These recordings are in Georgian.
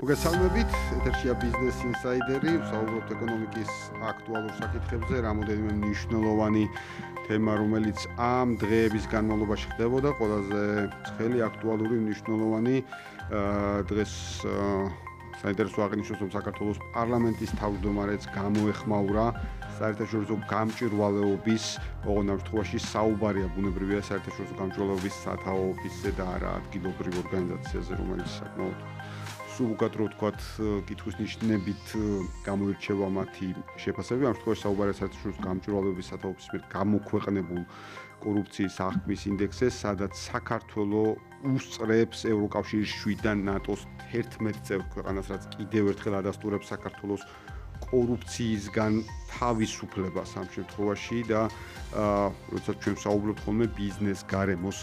მოგესალმებით, ეთერშია ბიზნეს ინსაიდერი, ვსაუბრობთ ეკონომიკის აქტუალურ საკითხებზე, რამოდენიმე მნიშვნელოვანი თემა, რომელიც ამ დღეების განმავლობაში ხდებოდა, ყველაზე ცხელი, აქტუალური, მნიშვნელოვანი დღეს საინტერესო აღნიშნოს, რომ საქართველოს პარლამენტის თავმჯდომარეც გამოეხმაურა საერთაშორისო გამჭვირვალეობის, ოღონდ ამ შემთხვევაში საუბარია ბუნებრივია საერთაშორისო გამჭვირვალეობის სათაო ოფისზე და არა ადგილობრივ ორგანიზაციაზე, რომელიც საკმაოდ სულ უფრო ვთქვათ, კითხვის ნიშნებით გამოირჩევა მათი შეფასებები. ამ შემთხვევაში საუბარია საერთაშორისო გამჭვირვალეობის სათაო ოფისის მიერ გამოქვეყნებულ კორუფციის აღქმის ინდექსზე, სადაც საქართველოს უსწრებს ევროკავშირის 7-დან ნატოს 11 წევრ ქვეყანას, რაც კიდევ ერთხელ ადასტურებს საქართველოს კორუფციისგან თავისუფლებას ამ შემთხვევაში და როდესაც ჩვენ ვსაუბრობთ ხოლმე ბიზნეს გარემოს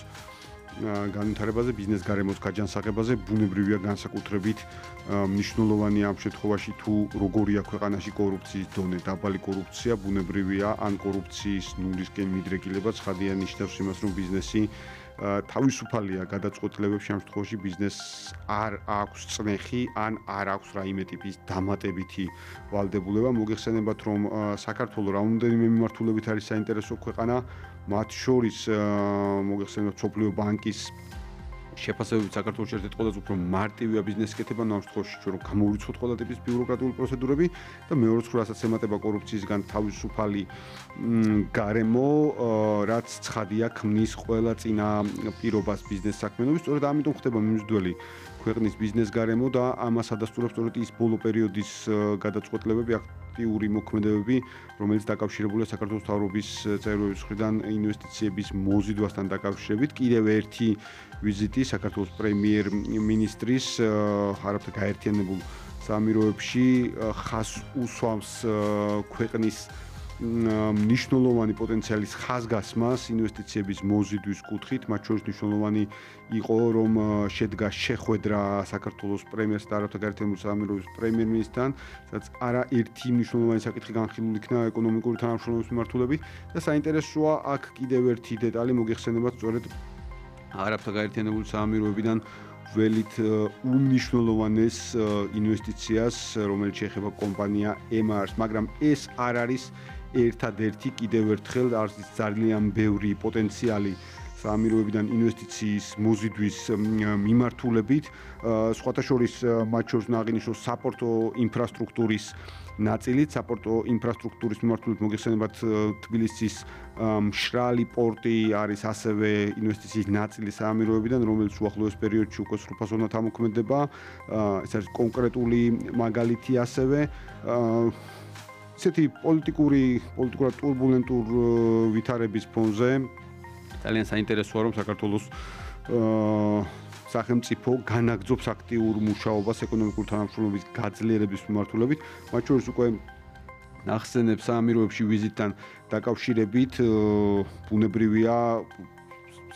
განვითარებაზე, ბიზნეს გარემოს გაჯანსაღებაზე, ბუნებრივია განსაკუთრებით მნიშვნელოვანი ამ შემთხვევაში თუ როგორია ქვეყანაში კორუფციის დონე, დაბალი კორუფცია, ბუნებრივია ან კორუფციის ნულისკენ მიდრეკილება ცხადია ნიშნავს იმას, რომ ბიზნესი თავისუფალია გადაწყვეტილებებში, ამ შემთხვევაში ბიზნესს არ აქვს წნეხი ან არ აქვს რაიმე ტიპის დამატებითი ვალდებულება. მოგეხსენებათ, რომ საქართველოს რაოდენიმე მიმართულებით არის საინტერესო ქვეყანა, მათ შორის მოგეხსენებათ მსოფლიო ბანკის შეფასებებით საქართველოს ერთ-ერთი ყველაზე უფრო მარტივია ბიზნესის კეთება, ამ შემთხვევაში ჩვენ რომ გამოვიწყოთ ყველა ტიპის ბიუროკრატიული პროცედურები და მეორე მხრივ რასაც ემატება კორუფციისგან თავისუფალი გარემო, რაც ცხადია ქმნის ყველა წინა პირობას ბიზნეს საქმიანობის, სწორედ ამიტომ ხდება მიმზიდველი ქვეყნის ბიზნეს გარემო და ამას ადასტურებს სწორედ ის ბოლო პერიოდის გადაწყვეტილებები, აქტიური მოქმედებები, რომელიც დაკავშირებულია საქართველოს მთავრობის წევრების მხრიდან ინვესტიციების მოზიდვასთან დაკავშირებით. კიდევ ერთი ვიზიტი საქართველოს პრემიერ-მინისტრის არაბთა გაერთიანებულ საამიროებში ხაზს უსვამს ქვეყნის მნიშვნელოვანი პოტენციალის ხაზგასმას ინვესტიციების მოზიდვის კუთხით, მათ შორის მნიშვნელოვანი იყო, რომ შედგა შეხვედრა საქართველოს პრემიერს და არაბთა გაერთიანებულ საამიროების პრემიერ-მინისტრთან, სადაც არაერთი მნიშვნელოვანი საკითხი განხილული იქნა ეკონომიკური თანამშრომლობის მიმართულებით და საინტერესოა აქ კიდევ ერთი დეტალი მოგეხსენებათ, სწორედ არაბთა გაერთიანებული საამიროებიდან ველით უმნიშვნელოვანეს ინვესტიციას, რომელიც შეეხება კომპანია MRS, მაგრამ ეს არ არის ერთადერთი კიდევ ერთხელ არის ძალიან ბევრი პოტენციალი საამიროებიდან ინვესტიციის მოზიდვის მიმართულებით, სხვათა შორის მათ შორის აღინიშნოს საპორტო ინფრასტრუქტურის ნაწილით, საპორტო ინფრასტრუქტურის მიმართულებით მოგეხსენებათ თბილისის მშრალი პორტი არის ასევე ინვესტიციის ნაწილი საამიროებიდან, რომელიც უახლოეს პერიოდში უკვე სრულფასოვნად ამოქმედება. ეს არის კონკრეტული მაგალითი ასევე ესეთი პოლიტიკურად ტურბულენტურ ვითარების ფონზე ძალიან საინტერესოა, რომ საქართველოს სახელმწიფო განაგრძობს აქტიურ მუშაობას ეკონომიკური თანამშრომლობის გაძლიერების მიმართულებით, მათ შორის უკვე ნახსენებ საამიროებში ვიზიტთან დაკავშირებით ბუნებრივია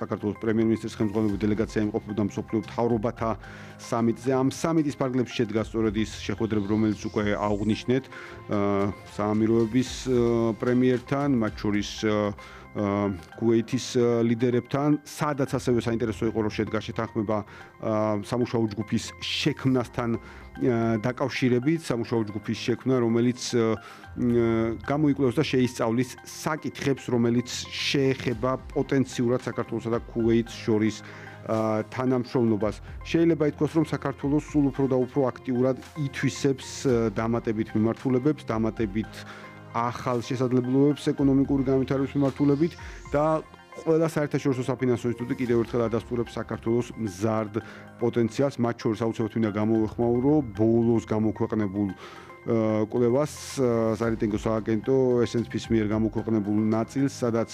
საქართველოს პრემიერ-მინისტრის ხელმძღვანელობით დელეგაცია იმყოფებოდა მსოფლიო მთავრობათა სამიტზე. ამ სამიტის ფარგლებში შედგა სწორედ ის შეხვედრები, რომელიც უკვე აღვნიშნეთ საამიროების პრემიერთან, მათ შორის კუვეითის ლიდერებთან, სადაც ასევე საინტერესო იყო, რომ შედგა შეთანხმება სამუშაო ჯგუფის შექმნასთან დაკავშირებით, სამუშაო ჯგუფის შექმნა, რომელიც გამოიკვლევს და შეისწავლის საკითხებს, რომელიც შეეხება პოტენციურად საქართველოსა და კუვეითს შორის თანამშრომლობას. შეიძლება ითქვას, რომ საქართველოს სულ უფრო და უფრო აქტიურად ითვისებს დამატებით მიმართულებებს, დამატებით ახალ შესაძლებლობებს ეკონომიკური განვითარების მიმართულებით და ყველა საერთაშორისო საფინანსო ინსტიტუტი კიდევ ერთხელ ადასტურებს საქართველოს მზარდ პოტენციალს, მათ შორის აუცილებლად უნდა გამოვეხმაურო ბოლოს გამოქვეყნებულ კვლევას სარეიტინგო სააგენტო S&P-ს მიერ გამოქვეყნებულ ნაწილს, სადაც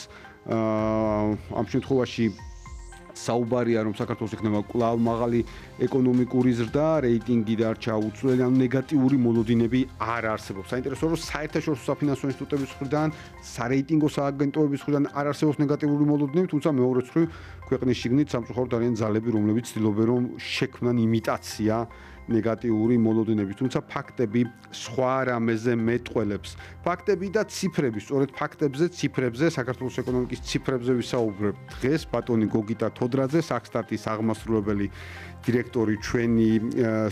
ამ შემთხვევაში საუბარია, რომ საქართველოს იქნება კვლავ მაღალი ეკონომიკური ზრდა, რეიტინგი დარჩა უცვლელი, ან ნეგატიური მოლოდინები არ არსებობს. საინტერესოა, რომ საერთაშორისო საფინანსო ინსტიტუტების მხრიდან, სარეიტინგო სააგენტოების მხრიდან არ არსებობს ნეგატიური მოლოდინები, თუმცა მეორე მხრივ ქვეყნის შიგნით სამწუხაროდ არიან ძალები, რომლებიც ცდილობენ, რომ შექმნან იმიტაცია ნეგატიური მოლოდინები, თუმცა ფაქტები სხვა რამეზე მეტყველებს. ფაქტები და ციფრები, სწორედ ფაქტებზე, ციფრებზე, საქართველოს ეკონომიკის ციფრებზე ვისაუბრებ დღეს. ბატონი გოგიტა თოდრაძე, საქსტატის აღმასრულებელი დირექტორი, ჩვენი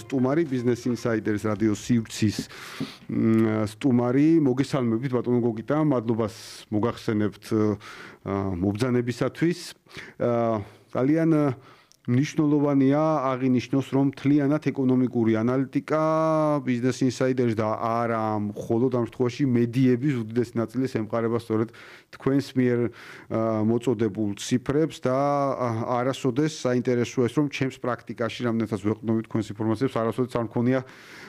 სტუმარი, Business Insiders რადიო სივრცის სტუმარი. მოგესალმებით ბატონო გოგიტა, მადლობას მოგახსენებთ მობრძანებისათვის. ძალიან მნიშვნელოვანია აღინიშნოს, რომ მთლიანად ეკონომიკური ანალიტიკა Business Insiders და არა მხოლოდ ამ შემთხვევაში მედიების უდიდესი ნაწილი ემყარება სწორედ თქვენს მიერ მოწოდებულ ციფრებს და არასოდეს საინტერესოა ეს, რომ ჩემს პრაქტიკაში რამდენადაც ვეყნობი თქვენს ინფორმაციებს, არასოდეს არ მქონია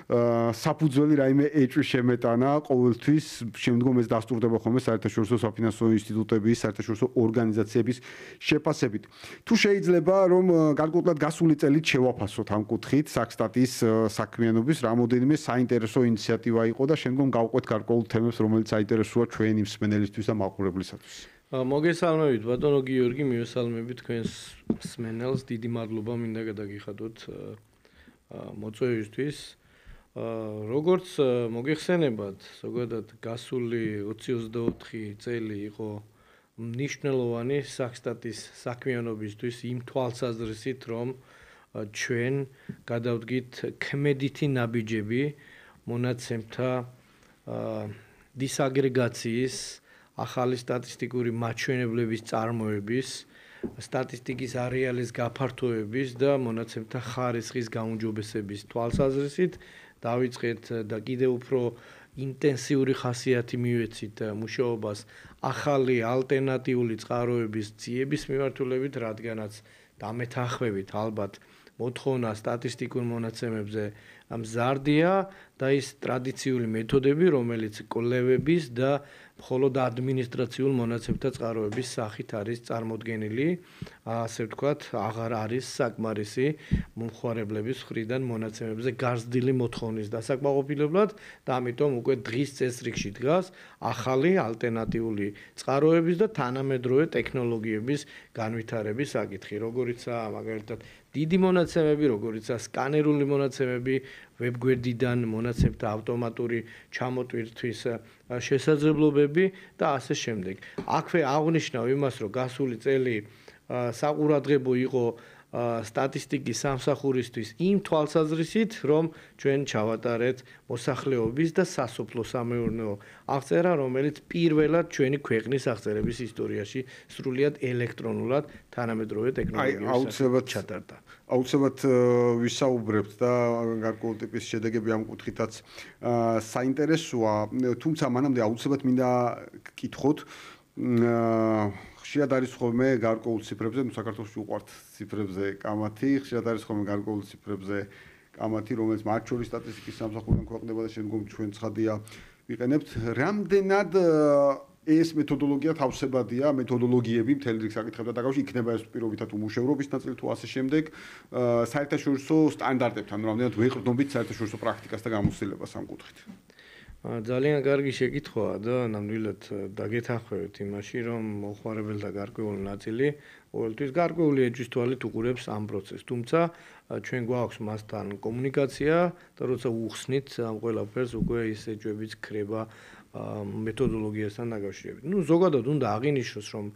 საფუძველი რაიმე ეჭვი შემეტანა ყოველთვის. შემდგომ ეს დასტურდება ხოლმე საერთაშორისო საფინანსო ინსტიტუტების, საერთაშორისო ორგანიზაციების შეფასებით. თუ შეიძლება რომ გარკვეულად გასული წელით შევაფასოთ ამ კუთხით საქსტატის საქმიანობის რამოდენიმე საინტერესო ინიციატივა იყო და შემდგომ გავყვეთ გარკვეულ თემებს, რომელიც საინტერესოა ჩვენი მსმენელისთვის და მაყურებლისათვის. მოგესალმებით ბატონო გიორგი, მივესალმებით თქვენს მსმენელს. დიდი მადლობა მინდა გადაგიხადოთ მოწვევისთვის. როგორც მოგეხსენებათ, ზოგადად გასული 2024 წელი იყო მნიშვნელოვანი საქსტატის საქმიანობისთვის იმ თვალსაზრისით, რომ ჩვენ გადავდგით ქმედითი ნაბიჯები მონაცემთა დისაგრეგაციის, ახალი სტატისტიკური მაჩვენებლების წარმოების, სტატისტიკის არეალის გაფართოების და მონაცემთა ხარისხის გაუმჯობესების თვალსაზრისით დავიწყეთ და კიდევ უფრო ინტენსიური ხასიათი მივეცით მუშაობას ახალი ალტერნატიული წყაროების ძიების მიმართულებით, რადგანაც დამეთანხმებით ალბათ მოთხოვნა სტატისტიკურ მონაცემებზე მზარდია და ის ტრადიციული მეთოდები, რომელიც კვლევების და მხოლოდ ადმინისტრაციულ მონაცემთა წყაროების სახით არის წარმოდგენილი, ასე ვთქვათ, აღარ არის საკმარისი მომხმარებლების მხრიდან მონაცემებზე გაზრდილი მოთხოვნის დასაკმაყოფილებლად და ამიტომ უკვე დღის წესრიგში დგას ახალი ალტერნატიული წყაროების და თანამედროვე ტექნოლოგიების განვითარების საკითხი, როგორიცაა მაგალითად დიდი მონაცემები, როგორიცაა სკანერული მონაცემები, ვებგვერდიდან მონაცემთა ავტომატური ჩამოტვირთვის შესაძლებლობები და ასე შემდეგ. აქვე აღნიშნავ იმას, რომ გასული წელი საყურადღებო იყო სტატისტიკის სამსახურისთვის იმ თვალსაზრისით, რომ ჩვენ ჩავატარეთ მოსახლეობის და სასოფლო-სამეურნეო აღწერა, რომელიც პირველად ჩვენი ქვეყნის აღწერების ისტორიაში სრულიად ელექტრონულად თანამედროვე ტექნოლოგიებით ჩატარდა. აუცილებლად ვისაუბრებთ და გარკვეულ ტიპის შედეგები ამ კუთხითაც საინტერესოა, თუმცა მანამდე აუცილებლად მინდა გკითხოთ ხშირად არის ხოლმე გარკვეულ ციფრებზე, საქართველოში უყვართ ციფრებზე კამათი, ხშირად არის ხოლმე გარკვეულ ციფრებზე კამათი, რომელიც მათ შორის სტატისტიკის სამსახურიდან ქვეყნდება და შემდგომ ჩვენ ცხადია ვიყენებთ. რამდენად ეს მეთოდოლოგია თავსებადია, მეთოდოლოგიები მთელი რიგ საკითხებთან დაკავშირებით, იქნება ეს პირობითად უმუშევრობის ნაწილი თუ ასე შემდეგ, საერთაშორისო სტანდარტებთან, რამდენად ვეყრდნობით საერთაშორისო პრაქტიკას და გამოცდილებას ამ კუთხით. ძალიან კარგი შეკითხვაა და ნამდვილად დაგეთანხმებით იმაში, რომ მოხმარებელთა გარკვეული ნაწილი ყოველთვის გარკვეული ეჭვის თვალით უყურებს ამ პროცესს. თუმცა ჩვენ გვაქვს მასთან კომუნიკაცია და როცა უხსნით ამ ყველაფერს, უკვე ის ეჭვებიც ქრება მეთოდოლოგიასთან დაკავშირებით. ზოგადად უნდა აღინიშნოს, რომ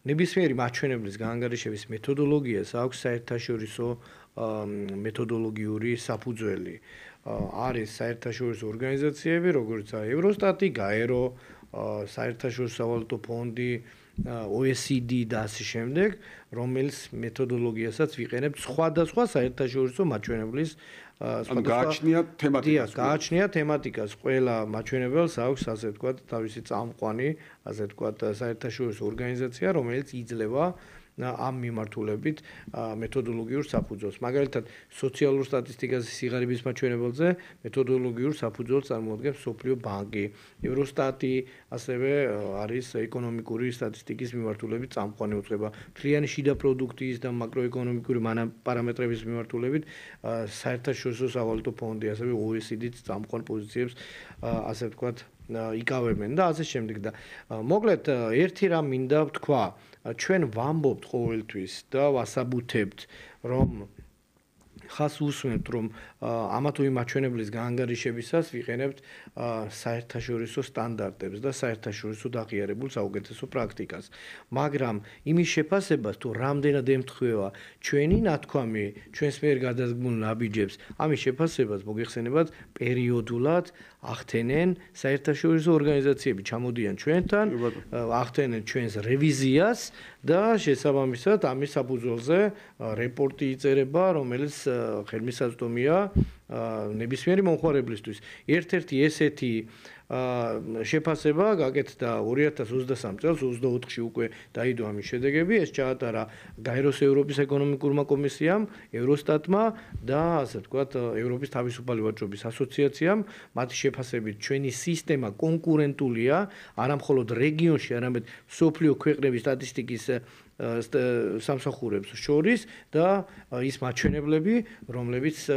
ნებისმიერი მაჩვენებლის გაანგარიშების მეთოდოლოგიას აქვს საერთაშორისო მეთოდოლოგიური საფუძველი. არის საერთაშორისო ორგანიზაციები, როგორიცაა ევროსტატი, გაერო, საერთაშორისო სავალუტო ფონდი, OECD და ასე შემდეგ, რომელიც მეთოდოლოგიასაც ვიყენებთ სხვადასხვა საერთაშორისო მაჩვენებლის გააჩნია თემატიკას. ყველა მაჩვენებელს აქვს, ასე ვთქვათ, თავისი წამყვანი, ასე ვთქვათ, საერთაშორისო ორგანიზაცია, რომელიც იძლევა ამ მიმართულებით მეთოდოლოგიურ საფუძველს. მაგალითად, სოციალურ სტატისტიკაზე სიღარიბის მაჩვენებელზე მეთოდოლოგიურ საფუძველს წარმოადგენს მსოფლიო ბანკი, ევროსტატი, ასევე არის ეკონომიკური სტატისტიკის მიმართულებით წამყვანი უწყება. მთლიანი შიდა პროდუქტის და მაკროეკონომიკური პარამეტრების მიმართულებით საერთაშორისო სავალუტო ფონდი, ასევე OECD-ც წამყვან პოზიციებს, ასე ვთქვათ, იკავებენ და ასე შემდეგ. და მოკლედ ერთი რამ მინდა ვთქვა, ჩვენ ვამბობთ ყოველთვის და ვასაბუთებთ, რომ ხას უსმენთ, რომ ამა თუ იმ მაჩვენებლის გაანგარიშებისას ვიყენებთ საერთაშორისო სტანდარტებს და საერთაშორისო დაღიარებულ საუკეთესო პრაქტიკას. მაგრამ იმის შეფასებას თუ რამდენად ემთხვევა ჩვენი ნათქვამი, ჩვენს მიერ გადადგმულ ნაბიჯებს, ამის შეფასებას მოგეხსენებათ პერიოდულად ახდენენ საერთაშორისო ორგანიზაციები, ჩამოდიან ჩვენთან, ახდენენ ჩვენს რევიზიას და შესაბამისად ამის საფუძველზე რეპორტი იწერება, რომელიც ხელმისაწვდომია ნებისმიერი მომხმარებლისთვის. ერთ-ერთი ესეთი შეფასება გაკეთდა 2023 წელს 24-ში უკვე დაიდო ამის შედეგები, ეს ჩაატარა გაეროს ევროპის ეკონომიკურმა კომისიამ, ევროსტატმა და ასე ვთქვათ ევროპის თავისუფალი ვაჭრობის ასოციაციამ. მათი შეფასებით ჩვენი სისტემა კონკურენტულია არა მხოლოდ რეგიონში, არამედ მსოფლიო ქვეყნების სტატისტიკის სამსახურებს შორის და ის მაჩვენებლები, რომლებიც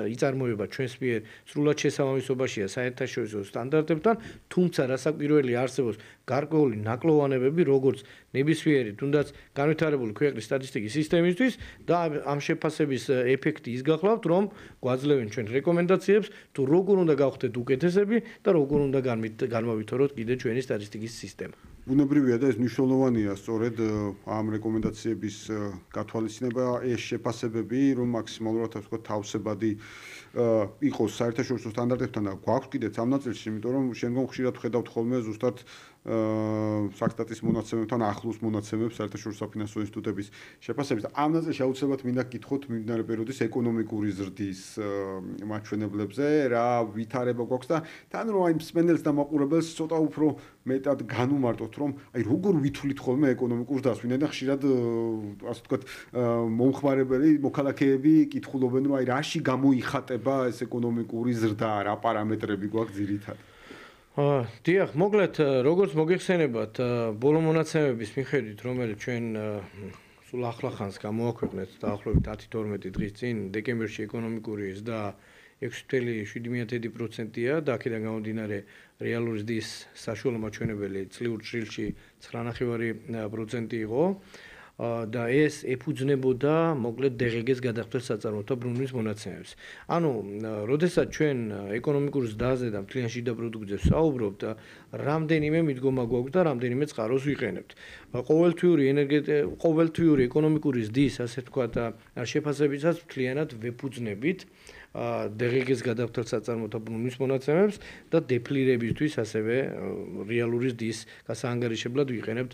იწარმოება ჩვენს მიერ სრულად შესაბამისობაშია საერთაშორისო სტანდარტებთან, თუმცა რასაკვირველი არსებობს გარკვეული ნაკლოვანებები, როგორც ნებისმიერი, თუნდაც განვითარებული ქვეყნის სტატისტიკის სისტემისთვის და ამ შეფასების ეფექტი ის გახლავთ, რომ გვაძლევენ ჩვენ რეკომენდაციებს, თუ როგორ უნდა გავხდეთ უკეთესები და როგორ უნდა განმავითაროთ კიდე ჩვენი სტატისტიკის სისტემა. ბუნებრივია და ეს მნიშვნელოვანია სწორედ ამ რეკომენდაციების გათვალისწინება, ეს შეფასებები, რომ მაქსიმალურად ასე ვთქვათ თავსებადი იყოს საერთაშორისო სტანდარტებთან და გვაქვს კიდეც ამ ნაწილში, იმიტომ რომ შემდგომ ხშირად ვხედავთ ხოლმე ზუსტად საქსტატის მონაცემებთან ახლოს მონაცემებს საერთაშორისო საფინანსო ინსტიტუტების შეფასებით. ამ ნაწილში აუცილებლად მინდა გითხოთ მიმდინარე პერიოდის ეკონომიკური ზრდის მაჩვენებლებზე, რა ვითარება გვაქვს და თან რომ აი მსმენელს და მაყურებელს ცოტა უფრო მეტად განუმარტოთ, რომ აი როგორ ვითვლით ხოლმე ეკონომიკურ ზრდას, ვინაიდან ხშირად ასე ვთქვათ მომხმარებელი მოქალაქეები კითხულობენ, რომ აი რაში გამოიხატება ეს ეკონომიკური ზრდა, რა პარამეტრები გვაქვს ძირითადად. დიახ, მოკლედ, როგორც მოგეხსენებათ, ბოლო მონაცემების მიხედვით, რომელიც ჩვენ სულ ახლახანს გამოაქვეყნეთ დაახლოებით 10-12 დღის წინ, დეკემბერში ეკონომიკური ზრდა 6.7%-ია და აქედან გამომდინარე რეალური ზრდის საშუალო მაჩვენებელი წლიურ ჭრილში 9.5% იყო. და ეს ეფუძნებოდა მოკლედ DGG-ს გადახდელ საწარმოთა ბრუნვის მონაცემებს. ანუ, როდესაც ჩვენ ეკონომიკურ ზრდაზე და მთლიან შიდა პროდუქტზე ვსაუბრობთ, რამდენიმე მიდგომა გვაქვს და რამდენიმე წყაროს ვიყენებთ. ყოველთვიური ეკონომიკური ზრდის, ასე ვთქვათ, შეფასებისას მთლიანად ვეფუძნებით DGG-ს გადახდელ საწარმოთა ბრუნვის მონაცემებს და დეფლირებისთვის ასევე რეალური ზრდის გასაანგარიშებლად ვიყენებთ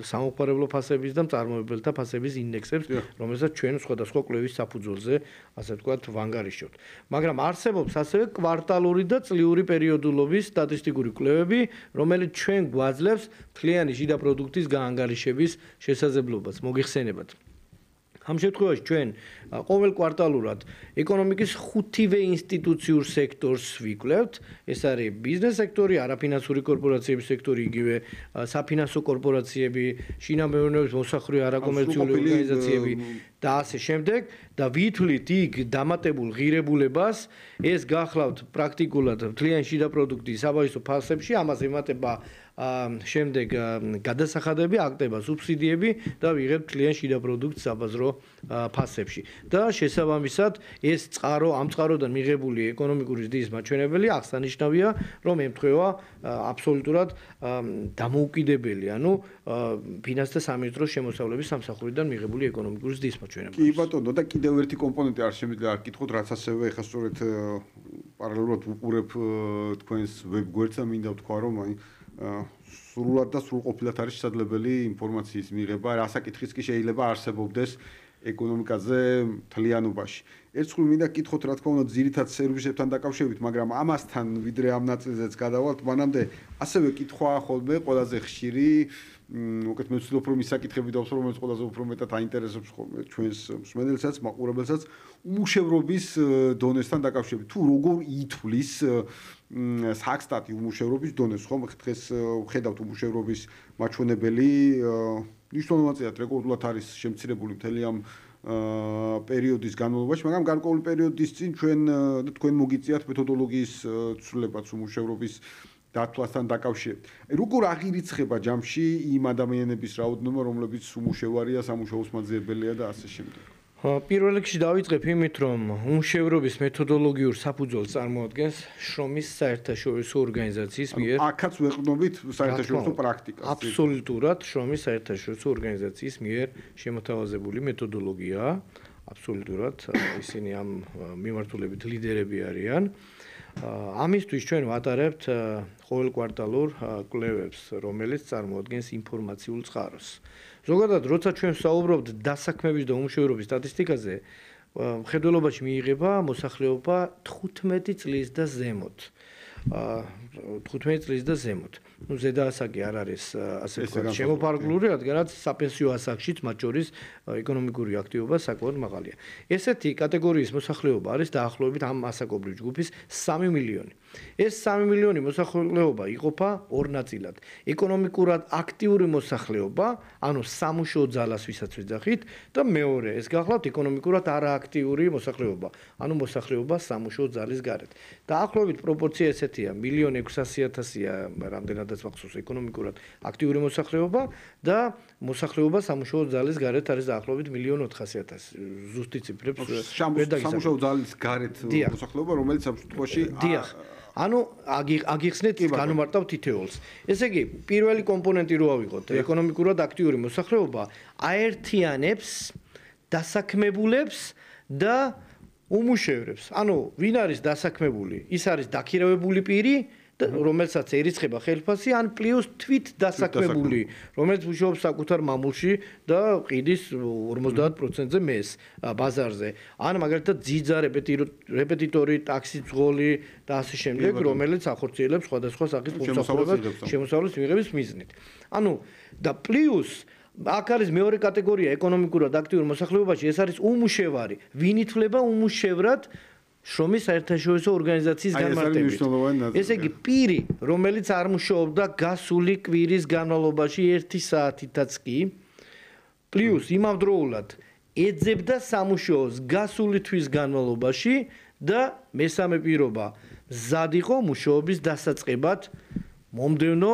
სამომხმარებლო ფასების და მწარმოებელთა ფასების ინდექსებს, რომელსაც ჩვენ სხვადასხვა კვლევის საფუძველზე, ასე ვთქვათ, ვანგარიშებთ. მაგრამ არსებობს ასევე კვარტალური და წლიური პერიოდულობის სტატისტიკური კვლევები, რომელიც ჩვენ გვაძლევს მთლიანი შიდა პროდუქტის გაანგარიშების შესაძლებლობას. მოგიხსენებათ. ამ შემთხვევაში ჩვენ ყოველ კვარტალურად ეკონომიკის 5-ვე ინსტიტუციურ სექტორს ვიკვლევთ. ეს არის ბიზნეს სექტორი, არაფინანსური კორპორაციების სექტორი, იგივე საფინანსო კორპორაციები, შინამეურნეობის მოსახლე არაკომერციული ორგანიზაციები და ასე შემდეგ და ვითვლით იქ დამატებულ ღირებულებას, ეს გახლავთ პრაქტიკულად მთლიანი შიდა პროდუქტის საბაზრო ფასებში, ამას ემატება შემდეგ გადასახადები, აქტება სუბსიდიები და ვიღებთ მთლიან შიდა პროდუქტს საბაზრო ფასებში. და შესაბამისად ეს ამ წყაროდან მიღებული ეკონომიკური ზრდის მაჩვენებელი აღსანიშნავია, რომ ემთხვევა აბსოლუტურად დამოუკიდებელი, ანუ ფინანსთა სამინისტროს შემოსავლების სამსახურიდან მიღებული ეკონომიკური ზრდის მაჩვენებელი. კი ბატონო, და კიდევ ერთი კომპონენტი არ შემიძლია არ გითხოთ, რაც ასევე ეხლა სწორედ პარალელურად უყურებ თქვენს ვებგვერდს და მინდა ვთქვა, რომ აი სრულად და სრულყოფილად არის შესაძლებელი ინფორმაციის მიღება, რასაკითხიც კი შეიძლება არსებობდეს ეკონომიკაზე მთლიანობაში. ერთხელ მინდა გითხოთ, რა თქმა უნდა, ძირითად სერვისებთან დაკავშირებით, მაგრამ ამასთან ვიდრე ამ ნაწილზეც გადავალთ, მანამდე ასევე კითხვაა ხოლმე ყველაზე ხშირი, უკეთ მე ვცდილობ რომ ის საკითხები დავსვრო, რომელიც ყველაზე უფრო მეტად აინტერესებს ხოლმე ჩვენს მსმენელსაც, მაყურებელსაც, უმუშევრობის დონესთან დაკავშირებით. თუ როგორ ითვლის საქსტატი უმუშევრობის დონეს, ხომ დღეს ვხედავთ უმუშევრობის მაჩვენებელი მნიშვნელოვნად რეკორდულად არის შემცირებული მთელი ამ პერიოდის განმავლობაში, მაგრამ გარკვეული პერიოდის წინ თქვენ მოგიწიათ მეთოდოლოგიის ცვლილებაც უმუშევრობის დათვლასთან დაკავშირებით. როგორ აღირიცხება ჯამში იმ ადამიანების რაოდენობა, რომლებიც უმუშევარია, სამუშაოს მაძიებელია და ასე შემდეგ. პირველ რიგში დავიწყებ იმით, რომ უმუშევრობის მეთოდოლოგიურ საფუძველს წარმოადგენს შრომის საერთაშორისო ორგანიზაციის მიერ. აქაც ვეყრდნობით საერთაშორისო პრაქტიკას. აბსოლუტურად შრომის საერთაშორისო ორგანიზაციის მიერ შემოთავაზებული მეთოდოლოგია. აბსოლუტურად ისინი ამ მიმართულებით ლიდერები არიან. ამისთვის ჩვენ ვატარებთ ყოველკვარტალურ კვლევებს, რომელიც წარმოადგენს ინფორმაციულ წყაროს. ზოგადად, როცა ჩვენ ვსაუბრობთ დასაქმების და უმუშევრობის სტატისტიკაზე, მხედველობაში მიიღება მოსახლეობა 15 წლის და ზემოთ. 15 წლის და ზემოთ. ნუ ზედა ასაკი არ არის ასე ვთქვათ შემოფარგლული, რადგანაც საპენსიო ასაკშიც მათ შორის ეკონომიკური აქტივობა საკმაოდ მაღალია. ესეთი კატეგორიის მოსახლეობა არის დაახლოებით ამ ასაკობრივ ჯგუფის 3 მილიონი. ეს 3 მილიონი მოსახლეობა იყოფა ორ ნაწილად. ეკონომიკურად აქტიური მოსახლეობა, ანუ სამუშაო ძალას ვისაც ვეძახით და მეორე ეს გახლავთ ეკონომიკურად არააქტიური მოსახლეობა, ანუ მოსახლეობა სამუშაო ძალის გარეთ. დაახლოებით პროპორცია ესეთია 1.600.000-ია რამდენადაც მახსოვს ეკონომიკურად აქტიური მოსახლეობა და მოსახლეობა სამუშაო ძალის გარეთ არის დაახლოებით 1.400.000. ზუსტი ციფრებს ვერ დაგისახებ. სამუშაო ძალის გარეთ მოსახლეობა, რომელიც ამ შემთხვევაში ანუ აგიხსნით განუმარტავ თითოეულს. ესე იგი, პირველი კომპონენტი რო ავიღოთ, ეკონომიკურად აქტიური მოსახლეობა აერთიანებს დასაქმებულებს და უმუშევრებს. ანუ ვინ არის დასაქმებული? ის არის დაქირავებული პირი, რომელსაც ერიცხება ხელფასი, ან პლუს თვით დასაქმებული, რომელიც მუშაობს საკუთარ მამულში და ყიდის 50%-ზე მეს ბაზარზე. ან მაგალითად ძიძა, რეპეტიტორი, ტაქსიძღოლი და ასე შემდეგ, რომელიც ახორციელებს სხვადასხვა სახის მომსახურებას შემოსავლის მიღების მიზნით. ანუ და პლუს აქ არის მეორე კატეგორია ეკონომიკურად აქტიურ მოსახლეობაში, ეს არის უმუშევარი, ვინ ითვლება უმუშევრად შრომის საერთაშორისო ორგანიზაციის განმარტებით. ესე იგი, პირი, რომელიც არ მუშაობდა გასული კვირის განმავლობაში 1 საათითაც კი, პლუს იმავდროულად ეძებდა სამუშაოს გასული თვის განმავლობაში და მესამე პირობა მზად იყო მუშაობის დასაწყებად მომდევნო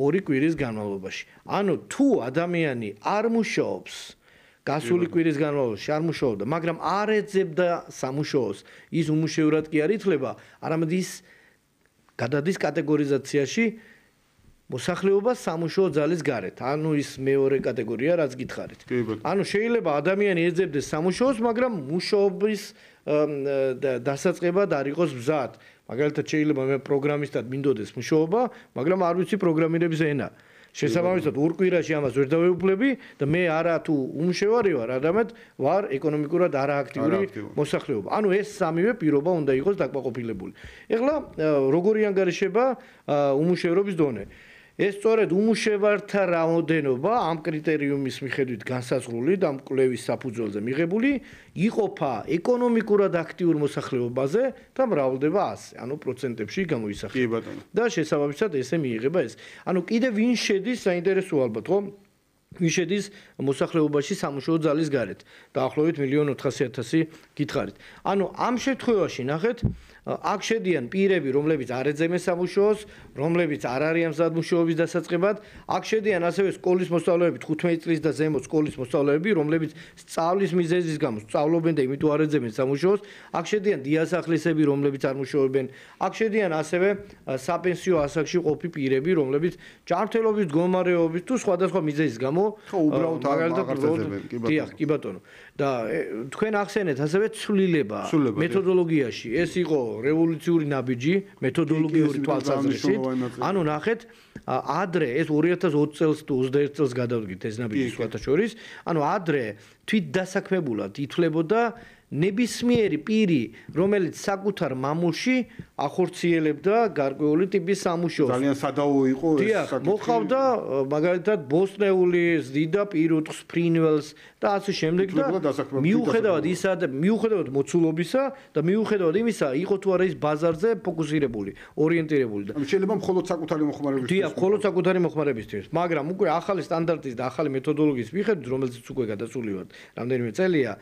2 კვირის განმავლობაში. ანუ თუ ადამიანი არ მუშაობს გასული კვირის განმავლობაში არ მუშაობდა, მაგრამ არ ეძებდა სამუშაოს, ის უმუშევრად კი არ ითვლება, არამედ ის გადადის კატეგორიზაციაში მოსახლეობა სამუშაო ძალის გარეთ. ანუ ის მეორე კატეგორია, რაც გითხარით. ანუ შეიძლება ადამიანი ეძებდეს სამუშაოს, მაგრამ მუშაობის დასაწყებად არ იყოს მზად. მაგალითად შეიძლება მე პროგრამისტად მინდოდეს მუშაობა, მაგრამ არ ვიცი პროგრამირების ენა. შესაბამისად, ორ კვირაში ამას ვერ დავეუფლები და მე არა თუ უმუშევარი ვარ, არამედ ვარ ეკონომიკურად არააქტიური მოსახლეობა. ანუ ეს სამივე პირობა უნდა იყოს დაკმაყოფილებული. ეხლა როგორი ანგარიშება უმუშევრობის დონე? ეს სწორედ უმუშევართა რაოდენობა ამ კრიტერიუმის მიხედვით განსაზღვრული და კვლევის საფუძველზე მიღებული იყოფა ეკონომიკურად აქტიურ მოსახლეობაზე და მრავლდება 100, ანუ პროცენტებში გამოისახება. და შესაბამისად ესე მიიღება ეს. ანუ კიდე ვინ შედის საინტერესო ალბათ, ხო? ვინ შედის მოსახლეობაში სამუშაო ძალის გარეთ? დაახლოებით 1.400.000 გითხარით. ანუ ამ შემთხვევაში ნახეთ აქ შედიან პირები, რომლებიც არ ეძებენ სამუშაოს, რომლებიც არ არიან მზად მუშაობის დასაწყებად, აქ შედიან ასევე სკოლის მოსწავლეები, 15 წლის და ზემოთ სკოლის მოსწავლეები, რომლებიც სწავლის მიზეზის გამო სწავლობენ და იმიტომ არ ეძებენ სამუშაოს, აქ შედიან დიასახლისები, რომლებიც არ მუშაობენ, აქ შედიან ასევე საპენსიო ასაკში ყოფი პირები, რომლებიც ჯანმრთელობის მდგომარეობის თუ სხვადასხვა მიზეზის გამო უბრალოდ აღარ ეძებენ. კი ბატონო. და თქვენ ახსენეთ ასევე ცვლილება მეთოდოლოგიაში. ეს იყო რევოლუციური ნაბიჯი მეთოდოლოგიური თვალსაზრისით. ანუ ნახეთ, ადრე ეს 2020 წელს თუ 21 წელს გადავდგით ეს ნაბიჯი სხვათა შორის. ანუ ადრე თვით დასაქმებულად ითვლებოდა ნებისმიერი პირი, რომელიც საკუთარ მამულში ახორციელებდა გარკვეული ტიპის სამუშაოს. ძალიან სადაო იყო ეს საკითხი. მოყავდა მაგალითად ბოსტნეული, ზდიდა პირუტყს, ფრინველს და ასე შემდეგ და მიუხედავად მოცულობისა და მიუხედავად იმისა, იყო თუ არა ის ბაზარზე ფოკუსირებული, ორიენტირებული და შეიძლება მხოლოდ საკუთარი მოხმარებისთვის. მხოლოდ საკუთარი მოხმარებისთვის, მაგრამ უკვე ახალი სტანდარტის და ახალი მეთოდოლოგიის მიხედვით, რომელიც უკვე გადასული ვართ რამდენიმე წელია,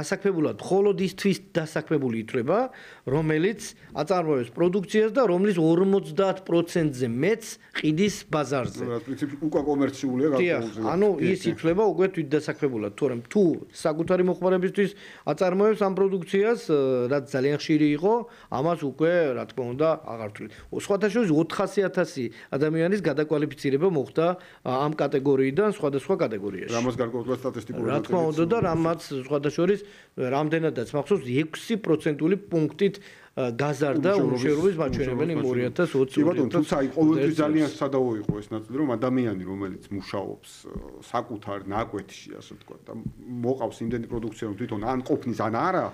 დასაქმებულად მხოლოდ ისთვის დასაქმებული ითვლება, რომელიც აწარმოებს პროდუქციას და რომლის 50%-ზე მეც ყიდის ბაზარზე. რა პრინციპი უკვე კომერციულია გაკეთებული. ანუ ის ითვლება უკვე თვითდასაქმებულად, თორემ თუ საკუთარი მოხმარებისთვის აწარმოებს ამ პროდუქციას, რაც ძალიან ხშირი იყო, ამას უკვე რა თქმა უნდა აღარ თვლით. სხვათა შორის 400,000 ადამიანის გადაკვალიფიცირება მოხდა ამ კატეგორიიდან სხვადასხვა კატეგორიაში. რამაც გარკვეულად სტატისტიკური რა თქმა უნდა და რამაც სხვათა შორის რამდენადაც მახსოვს 6%-ული პუნქტით გაზარდა უმუშევრობის მაჩვენებელი 2020. კი ბატონო, თუმცა აი ყოველთვის ძალიან სადავო იყო ეს ნაწილი, რომ ადამიანი, რომელიც მუშაობს საკუთარ ნაკვეთში, ასე ვთქვათ, და მოყავს იმდენი პროდუქცია, რომ თვითონ ან ყოფნის, ან არა,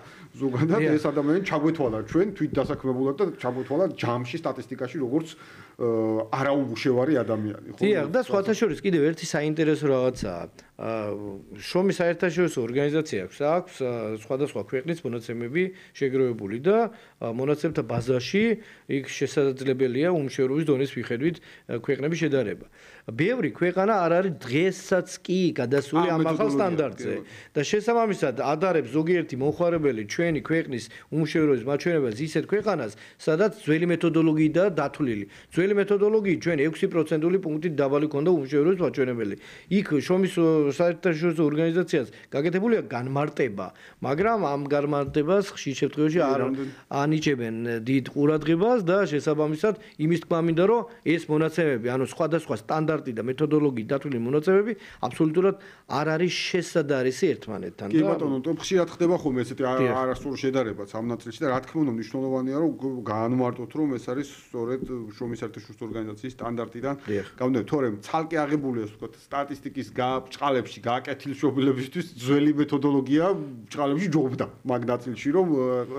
ზოგადად ეს ადამიანი ჩაგვეთვალა ჩვენ თვითდასაქმებულად და ჩაგვეთვალა ჯამში სტატისტიკაში, როგორც არაუმუშევარი ადამიანი, ხო? დიახ, და სხვათა შორის კიდევ ერთი საინტერესო რაღაცაა. შრომის საერთაშორისო ორგანიზაცია აქვს სხვადასხვა ქვეყნის მონაცემები შეგროვებული და მონაცემთა ბაზაში იქ შესაძლებელია უმუშევრობის დონის მიხედვით ქვეყნების შედარება. ბევრი ქვეყანა არ არის დღესაც კი გადასული ამ ახალ სტანდარტზე და შესაბამისად ადარებს ზოგიერთი მომხმარებელი ჩვენი ქვეყნის უმუშევრობის მაჩვენებელს ისეთ ქვეყანას, სადაც ძველი მეთოდოლოგიაა დათვლილი. ძველი მეთოდოლოგიით ჩვენ 6%-ული პუნქტით დაბალი ქონდა უმუშევრობის მაჩვენებელი. იქ შრომის საერთაშორისო ორგანიზაციას გაკეთებულია განმარტება, მაგრამ ამ განმარტებას ხშირ შემთხვევაში არ ანიჭებენ დიდ ყურადღებას და შესაბამისად იმის თქმა მინდა, რომ ეს მონაცემები, ანუ სხვადასხვა სტანდარტი და მეთოდოლოგიით დათვლილი მონაცემები აბსოლუტურად არ არის შესადარისი ერთმანეთთან. კი ბატონო, ხშირად ხდება ხოლმე ესეთი არასწორი შედარებაც ამ ნაწილში და რა თქმა უნდა მნიშვნელოვანია, რომ გაანმარტოთ, რომ ეს არის სწორედ შრომის საერთაშორისო ორგანიზაციის სტანდარტიდან გამომდინარე, თორემ ცალკე აღებულია, ასე ვთქვათ, სტატისტიკის ბჭყალებში გააკეთილშობილებისთვის ძველი მეთოდოლოგია ბჭყალებში ჯობდა მაგ ნაწილში, რომ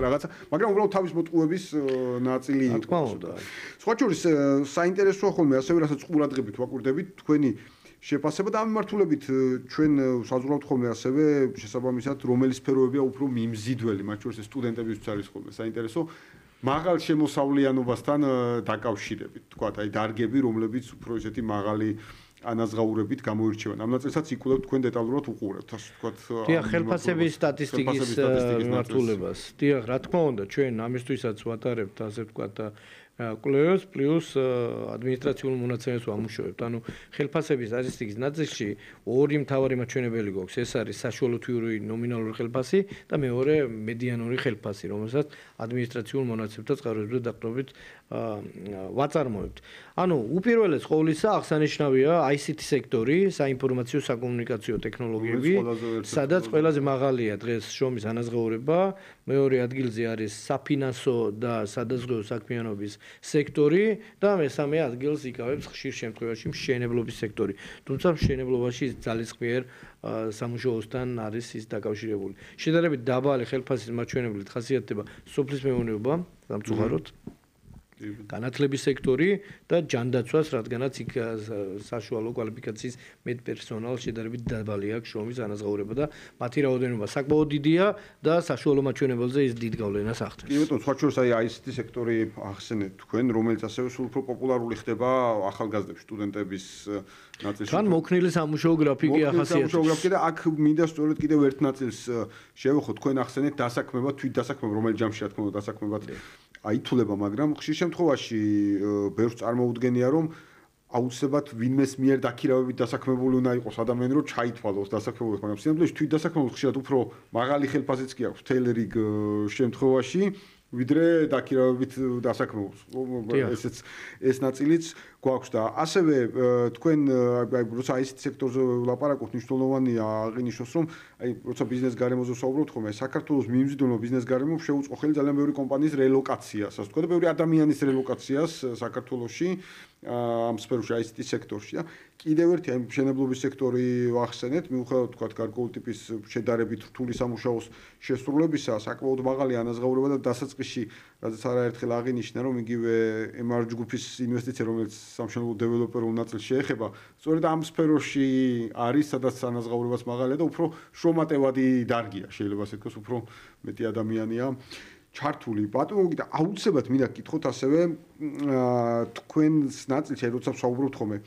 რაღაცა, მაგრამ უბრალოდ თავის მოტყუების ნაწილი იყო. თქმა უნდა. სხვა შორის საინტერესოა ხოლმე ასევე, რასაც ყურადღებით ვაკვირდებით თქვენი შეფასება და ამ მიმართულებით ჩვენ საზღვრავთ ხოლმე ასევე შესაბამისად რომელი სფეროებია უფრო მიმზიდველი, მათ შორის სტუდენტებისთვის არის ხოლმე საინტერესო მაღალ შემოსავლიანობასთან დაკავშირებით, თქვათ, აი დარგები, რომლებიც უფრო ესეთი მაღალი ანაზღაურებით გამოირჩევიან. ამ ნაწილსაც იკვლევთ თქვენ დეტალურად უყურებთ, ასე ვთქვათ. დიახ, ხელფასების სტატისტიკის მიმართულებას. დიახ, რა თქმა უნდა, ჩვენ ამისთვისაც ვატარებთ, ასე ვთქვათ, კვლევებს პლუს ადმინისტრაციულ მონაცემებს ვამუშავებთ. ანუ ხელფასების სტატისტიკის ნაწილში ორი მთავარი მაჩვენებელი გვაქვს. ეს არის საშუალო თვიური ნომინალური ხელფასი და მეორე მედიანური ხელფასი, რომელსაც ადმინისტრაციულ მონაცემთა წყაროებზე დაყრდნობით ვაწარმოებთ. ანუ უპირველეს ყოვლისა აღსანიშნავია ICT სექტორი, საინფორმაციო საკომუნიკაციო ტექნოლოგიები, სადაც ყველაზე მაღალია დღეს შრომის ანაზღაურება, მეორე ადგილზე არის საფინანსო და სადაზღვევო საქმიანობის სექტორი და მესამე ადგილს იკავებს ხშირ შემთხვევაში მშენებლობის სექტორი. თუმცა მშენებლობაში ძალისხმიერ სამუშაოსთან არის ის დაკავშირებული. შედარებით დაბალი ხელფასის მაჩვენებლით ხასიათდება სოფლის მეურნეობა, სამწუხაროდ განათლების სექტორი და ჯანდაცვას, რადგანაც იქ საშუალო კვალიფიკაციის მედპერსონალს შედარებით დაბალი აქვს შრომის ანაზღაურება და მათი რაოდენობა საკმაოდ დიდია და საშუალო მაჩვენებელზე ის დიდ გავლენას ახდენს. კი ბატონო, სხვა შორის აი ICT სექტორი ახსენეთ თქვენ, რომელიც ასევე სულ უფრო პოპულარული ხდება ახალგაზრდების სტუდენტების ნაწილში. თან მოქნილი სამუშაო გრაფიკი ახასიათებს. სამუშაო გრაფიკი და აქ მინდა სწორედ კიდევ ერთ ნაწილს შევეხოთ, თქვენ ახსენეთ დასაქმება, თვითდასაქმება, რომელიც ჯამში რა თქმა უნდა დასაქმებად აითვლება, მაგრამ ხშირ შემთხვევაში ბევრს წარმოუდგენია, რომ აუცილებლად ვინმეს მიერ დაქირავებით დასაქმებული უნდა იყოს ადამიანი, რომ ჩაითვალოს დასაქმებულს, მაგრამ სინამდვილეში თვითდასაქმებულს ხშირად უფრო მაღალი ხელფასიც კი აქვს მთელ რიგ შემთხვევაში, ვიდრე დაქირავებით დასაქმებულს. ეს ნაწილიც გვაქვს და ასევე თქვენ აი როცა ICT სექტორზე ვლაპარაკობთ, მნიშვნელოვანია აღინიშნოს, რომ აი როცა ბიზნეს გარემოზე ვსაუბრობთ ხოლმე, საქართველოს მიმზიდველმა ბიზნეს გარემომ შეუწყო ხელი ძალიან ბევრი კომპანიის რელოკაციას, ასე ვთქვათ, და ბევრი ადამიანის რელოკაციას საქართველოში ამ სფეროში ICT სექტორში და კიდევ ერთი აი მშენებლობის სექტორი ვახსენეთ, მიუხედავად თქვათ გარკვეული ტიპის შედარებით რთული სამუშაოს შესრულებისა, საკმაოდ მაღალი ანაზღაურება და დასაწყისში, რადგან არაერთხელ აღინიშნა, რომ იგივე MR ჯგუფის ინვესტიცია, რომელიც სამშენებლო დეველოპერულ ნაწილს შეეხება, სწორედ ამ სფეროში არის, სადაც ანაზღაურებაც მაღალია და უფრო შრომატევადი დარგია, შეიძლება ასე ვთქვათ, უფრო მეტი ადამიანია ჩართული. ბატონო, და აუცილებლად მინდა გკითხოთ ასევე თქვენს ნაწილში, როცა ვსაუბრობთ ხოლმე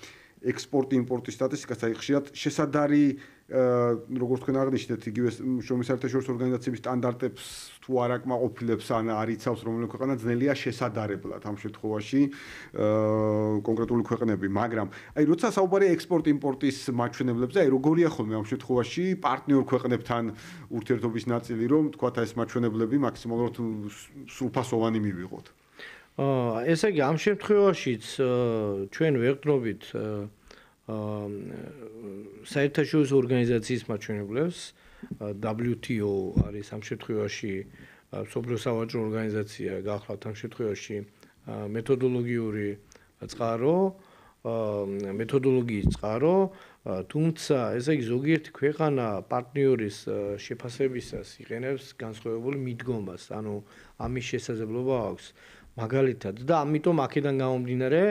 ექსპორტ-იმპორტის სტატისტიკას, აი ხშირად შესადარი როგორც თქვენ აღნიშნეთ, იგივე შრომის საერთაშორისო ორგანიზაციების სტანდარტებს თუ არ აკმაყოფილებს ან არ იცავს რომელიმე ქვეყანა, ძნელია შესადარებლად ამ შემთხვევაში კონკრეტული ქვეყნები, მაგრამ აი როცა საუბარია ექსპორტ-იმპორტის მაჩვენებლებზე, აი როგორია ხოლმე ამ შემთხვევაში პარტნიორ ქვეყნებთან ურთიერთობის ნაწილი, რომ თქვათ ეს მაჩვენებლები მაქსიმალურად სრულფასოვანი მივიღოთ. ესე იგი ამ შემთხვევაშიც ჩვენ ვეღწნობით საერთაშორისო ორგანიზაციის მაჩვენებლებს WTO არის ამ შემთხვევაში მსოფლიო სავაჭრო ორგანიზაცია გახლავთ ამ შემთხვევაში მეთოდოლოგიური წყარო მეთოდოლოგიის წყარო თუმცა ესე იგი ზოგიერთი ქვეყანა პარტნიორის შეფასებისას იყენებს განსხვავებული მიდგომას ანუ ამის შესაძლებლობა აქვს მაგალითად და ამიტომ აქედან გამომდინარე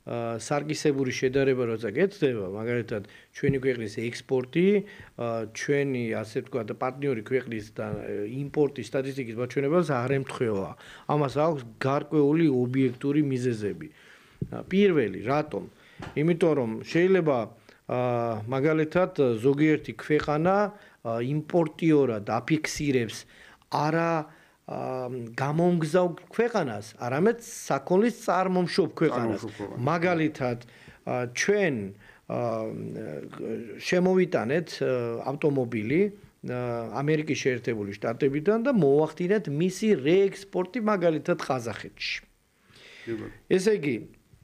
სარგისებური შედარება როცა გეცდება, მაგალითად, ჩვენი ქვეყნის ექსპორტი, ჩვენი, ასე ვთქვათ, პარტნიორი ქვეყნის და იმპორტის სტატისტიკის მაჩვენებელს არ ემთხვევა. ამას აქვს გარკვეული ობიექტური მიზეზები. პირველი, რატომ? იმიტომ რომ შეიძლება მაგალითად ზოგიერთი ქვეყანა იმპორტიორად აფიქსირებს არა გამომგზავ ქვეყანას, არამედ საქონლის წარმომშობ ქვეყანას. მაგალითად, ჩვენ შემოვიტანეთ ავტომობილი ამერიკის შეერთებული შტატებიდან და მოვახდინეთ მისი რეექსპორტი მაგალითად ყაზახეთში. ესე იგი,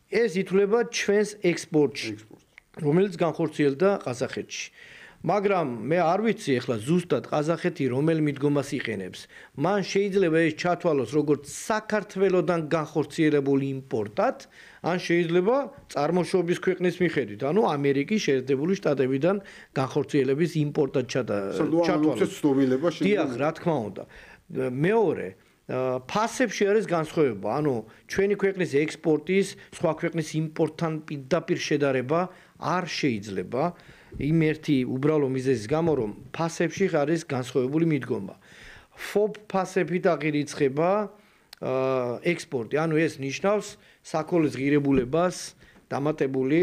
ეს ითვლება ჩვენს ექსპორტში, რომელიც განხორციელდა ყაზახეთში. მაგრამ მე არ ვიცი ახლა ზუსტად ყაზახეთი რომელ მიდგომას იყენებს. მან შეიძლება ეს ჩათვალოს როგორც საქართველოსდან განხორციელებული იმპორტად, ან შეიძლება წარმოშობის ქვეყნის მიხედვით, ანუ ამერიკის შეერთებული შტატებიდან განხორციელების იმპორტად ჩათვალოს. დიახ, რა თქმა უნდა. მეორე ფასებში არის განსხვავება, ანუ ჩვენი ქვეყნის ექსპორტის სხვა ქვეყნის იმპორტთან პირდაპირ შედარება არ შეიძლება. იმ ერთი უბრალო მიზეზის გამო რომ ფასებში არის განსხვავებული მიდგომა. FOB ფასებით აღირიცხება ექსპორტი, ანუ ეს ნიშნავს საქონლის ღირებულებას დამატებული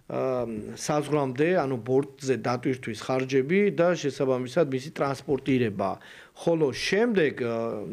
საზღვრამდე, ანუ ბორტზე დატვირთვის ხარჯები და შესაბამისად მისი ტრანსპორტირება. ხოლო შემდეგ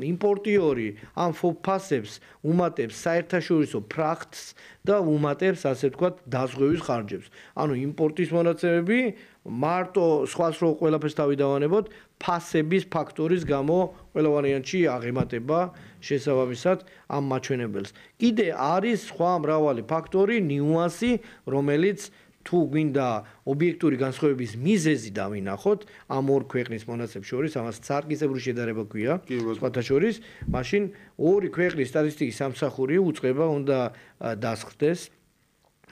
იმპორტიორი ამ FOB ფასებს უმატებს საერთაშორისო ფრახტს და უმატებს, ასე ვთქვათ, დაზღვევის ხარჯებს. ანუ იმპორტის მონაცემები მარტო სხვას რო ყველაფერს თავი დავანებოთ, ფასების ფაქტორის გამო ყველა ვარიანტში აღემატება შესაბამისად ამ მაჩვენებელს. კიდე არის სხვა მრავალი ფაქტორი, ნიუანსი, რომელიც თუ გვინდა ობიექტური განსხვავების მიზეზი დავინახოთ ამ ორ ქვეყნის მონაცემებს შორის, ამას სარგისებური შედარება ქვია, სხვათა შორის, მაშინ ორი ქვეყნის სტატისტიკის სამსახური უწყება უნდა დასხდეს,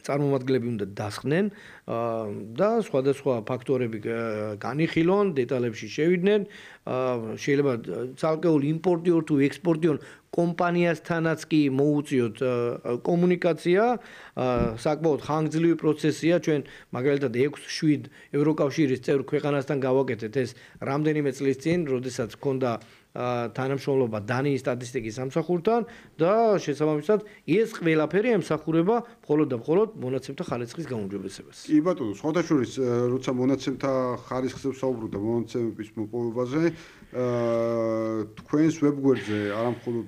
წარმომადგენლები უნდა დასხდნენ და სხვადასხვა ფაქტორები განიხილონ, დეტალებში შევიდნენ, შეიძლება ცალკეულ იმპორტიორ თუ ექსპორტიორ კომპანიასთანაც კი მოუწიოთ კომუნიკაცია, საკმაოდ ხანგრძლივი პროცესია, ჩვენ მაგალითად 6-7 ევროკავშირის წევრ ქვეყანასთან გავაკეთეთ ეს რამდენიმე წლის წინ, როდესაც ჰქონდა თანამშრომლობა დანიის სტატისტიკის სამსახურთან და შესაბამისად ეს ყველაფერი ემსახურება მხოლოდ და მხოლოდ მონაცემთა ხარისხის გაუმჯობესებას. კი ბატონო, სხვათა შორის, როცა მონაცემთა ხარისხზე ვსაუბრობ და მონაცემების მოპოვებაზე, თქვენს ვებგვერდზე არა მხოლოდ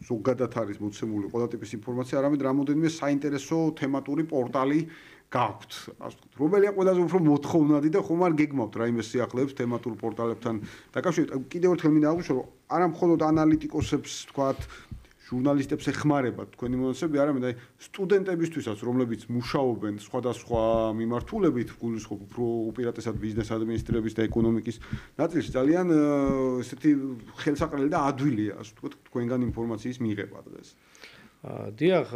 ზოგადად არის მოცემული ყველა ტიპის ინფორმაცია, არამედ რამოდენიმე საინტერესო თემატური პორტალი გაქვთ. ასე ვთქვათ, რომელია ყველაზე უფრო მოთხოვნადი და ხომ არ გეგმავთ რაიმე სიახლეებს თემატურ პორტალებთან დაკავშირებით. კიდევ ერთხელ მინდა აღვნიშნო, რომ არა მხოლოდ ანალიტიკოსებს, ვთქვათ, ჟურნალისტებს ეხმარება თქვენი მონაცემები, არამედ აი სტუდენტებისთვისაც, რომლებიც მუშაობენ სხვადასხვა მიმართულებით, გულისხმობ უფრო უპირატესად ბიზნეს ადმინისტრირების და ეკონომიკის ნაწილში, ძალიან ესეთი ხელსაყრელი და ადვილია, ასე ვთქვათ, თქვენგან ინფორმაციის მიღება დღეს. დიახ,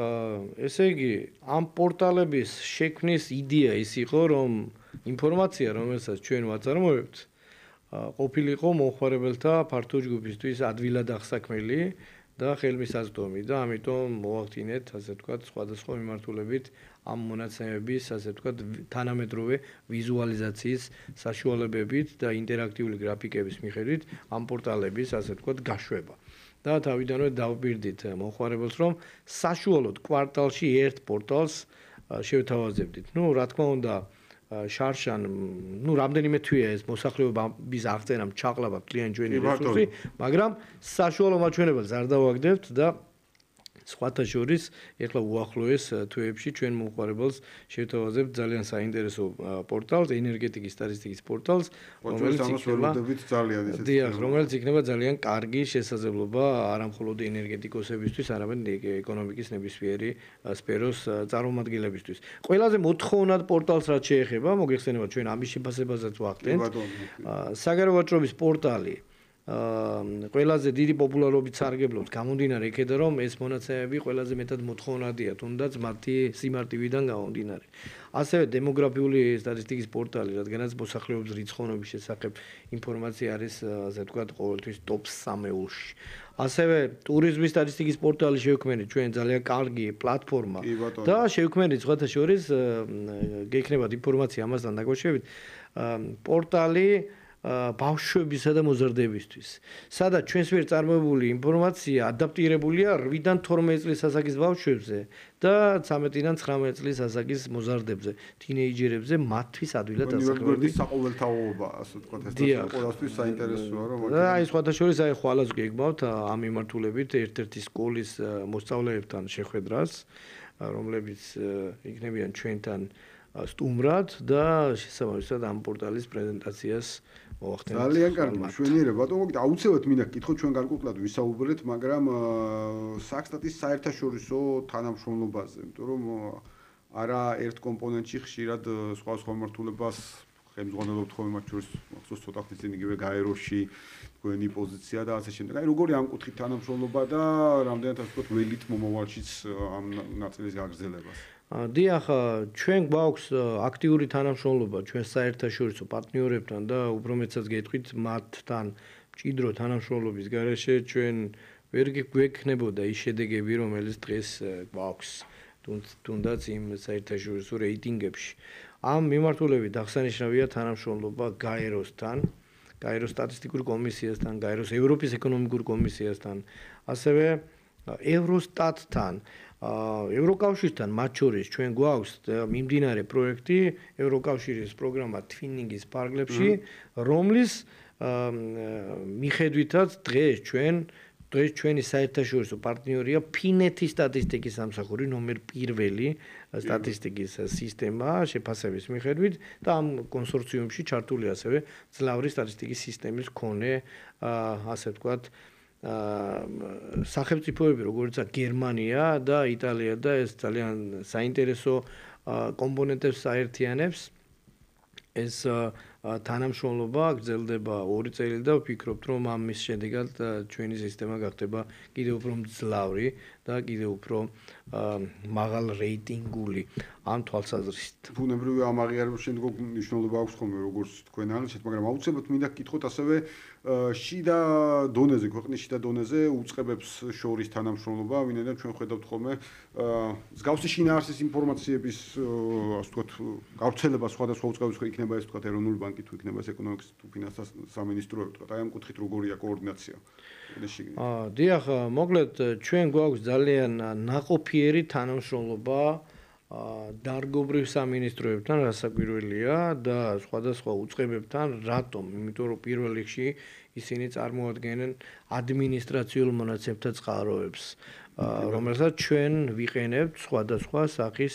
ესე იგი, ამ პორტალების შექმნის იდეა ის იყო, რომ ინფორმაცია, რომელსაც ჩვენ ვაწარმოებთ, ყოფილიყო მომხმარებელთა ფართო ჯგუფისთვის ადვილად აღსაქმელი და ხელმისაწვდომი და ამიტომ მოვახდინეთ, ასე ვთქვათ, სხვადასხვა მიმართულებით ამ მონაცემების, ასე ვთქვათ, თანამედროვე ვიზუალიზაციის საშუალებებით და ინტერაქტიული გრაფიკების მიხედვით ამ პორტალების, ასე ვთქვათ, გაშვება. და თავიდანვე დავპირდით მომხმარებელს, რომ საშუალოდ კვარტალში ერთ პორტალს შევთავაზებდით. რა თქმა უნდა, შარშან, რამდენიმე თვეა ეს მოსახლეობის აღწერამ ჩაყლაბა კლიენტ ჩვენი რესურსი, მაგრამ საშუალო მაჩვენებელს არ დავაგდებთ და სხვათა შორის ეხლა უახლოეს თვეებში ჩვენ მომხმარებელს შევთავაზებთ ძალიან საინტერესო პორტალს, ენერგეტიკის სტატისტიკის პორტალს, რომელიც იქნება ძალიან კარგი შესაძლებლობა არა მხოლოდ ენერგეტიკოსებისთვის, არამედ ეკონომიკის ნებისმიერი სფეროს წარმომადგენლებისთვის. ყველაზე მოთხოვნად პორტალს რაც შეეხება, მოგეხსენება ჩვენ ამის შეფასებაზეც ვახდენთ. საგარეო ვაჭრობის პორტალი ყველაზე დიდი პოპულარობით სარგებლობს გამომდინარე იქედან რომ ეს მონაცემები ყველაზე მეტად მოთხოვნადია თუნდაც მათი სიმარტივიდან გამომდინარე. ასევე დემოგრაფიული სტატისტიკის პორტალი, რადგანაც მოსახლეობის რიცხოვნობის შესახებ ინფორმაცია არის ასე ვთქვათ ყოველთვის ტოპ 3-ში. ასევე ტურიზმის სტატისტიკის პორტალი შევქმნით ჩვენ ძალიან კარგი პლატფორმა და შევქმნით სხვათა შორის გექნებათ ინფორმაცია ამასთან დაკავშირებით პორტალი ბავშვებისა და მოზარდებისთვის. სადაც ჩვენს მიერ წარმოებული ინფორმაცია ადაპტირებულია 8-დან 12 წლის ასაკის ბავშვებზე და 13-დან 19 წლის ασაკის მოზარდებზე, თინეიჯერებზე მათთვის ადვილად დასაქმებები. საყოველთაოობა, ასე ვთქვათ, ეს ყველასთვის საინტერესოა, რომ აი სხვათა შორის აი ხვალაც გეგმავთ ამ მიმართულებით ერთ-ერთი სკოლის მოსწავლეებთან შეხვედრას, რომლებიც იქნებიან ჩვენთან სტუმრად და შესაბამისად ამ პორტალის პრეზენტაციას მოახდენთ. ძალიან კარგი მშვენიერება. ბატონო, აუცილებლად მინდა გითხო ჩვენ გარკვეულად ვისაუბრეთ, მაგრამ საქსტატის საერთაშორისო თანამშრომლობაზე, იმიტომ რომ არა ერთ კომპონენტში ხშირად სხვა მმართველობას ხელმძღვანელობთ ხოლმე მათ შორის მახსოვს ცოტა ხნის წინ იგივე გაეროში თქვენი პოზიცია და ასე შემდეგ. აი როგორი ამ კუთხით თანამშრომლობა და რამდენად ასე ვთქვათ ველით მომავალშიც ამ ნაწილის გაგრძელებას. დიახ, ჩვენ გვაქვს აქტიური თანამშრომლობა ჩვენ საერთაშორისო პარტნიორებთან და უფრო მეტსაც გეტყვით მათთან მჭიდრო თანამშრომლობის გარეშე ჩვენ ვერ გვექნებოდა ის შედეგები, რომელიც დღეს გვაქვს თუნდაც იმ საერთაშორისო რეიტინგებში. ამ მიმართულებით აღსანიშნავია თანამშრომლობა გაეროსთან, გაეროს სტატისტიკურ კომისიასთან, გაეროს ევროპის ეკონომიკურ კომისიასთან, ასევე ევროსტატთან. ევროკავშირთან მათ შორის ჩვენ გვაქვს მიმდინარე პროექტი ევროკავშირის პროგრამა Twinning-ის ფარგლებში, რომლის მიხედვითაც დღეს ჩვენი საერთაშორისო პარტნიორია ფინეთის სტატისტიკის სამსახური ნომერ 1 სტატისტიკის სისტემა შეფასების მიხედვით და ამ კონსორციუმში ჩართული ასევე ძლავრი სტატისტიკის სისტემის მქონე ასე ვთქვათ სახელმწიფოები როგორიცაა გერმანია და იტალია და ეს ძალიან საინტერესო კომპონენტებს აერთიანებს ეს თანამშრომლობა გრძელდება 2 წელი და ვფიქრობთ რომ ამის შედეგად ჩვენი სისტემა გახდება კიდევ უფრო მძლავრი და კიდევ უფრო მაღალ რეიტინგული ამ თვალსაზრისით. ბუნებრივია ამ აღიარების შემდგომ მნიშვნელობა აქვს ხოლმე როგორც თქვენ ანალიზეთ, მაგრამ აუცილებლად მინდა გკითხოთ ასევე შიდა დონეზე, ქვეყნის შიდა დონეზე უწყებებს შორის თანამშრომლობა, ვინაიდან ჩვენ ხედავთ ხოლმე მსგავსი შინაარსის ინფორმაციების ასე ვთქვათ გავრცელება სხვადასხვა უწყებებს იქნება ეს ვთქვათ ეროვნული ბანკი თუ იქნება ეს ეკონომიკის თუ ფინანსთა სამინისტრო ვთქვათ, აი ამ კუთხით როგორია კოორდინაცია. დიახ, მოკლედ ჩვენ გვაქვს ძალიან ნაყოფიერი თანამშრომლობა დარგობრივ სამინისტროებთან, რასაკვირველია და სხვადასხვა უწყებებთან, რატომ? იმიტომ რომ პირველ რიგში ისინი წარმოადგენენ ადმინისტრაციულ მონაცემთა წყაროებს, რომელსაც ჩვენ ვიყენებთ სხვადასხვა სახის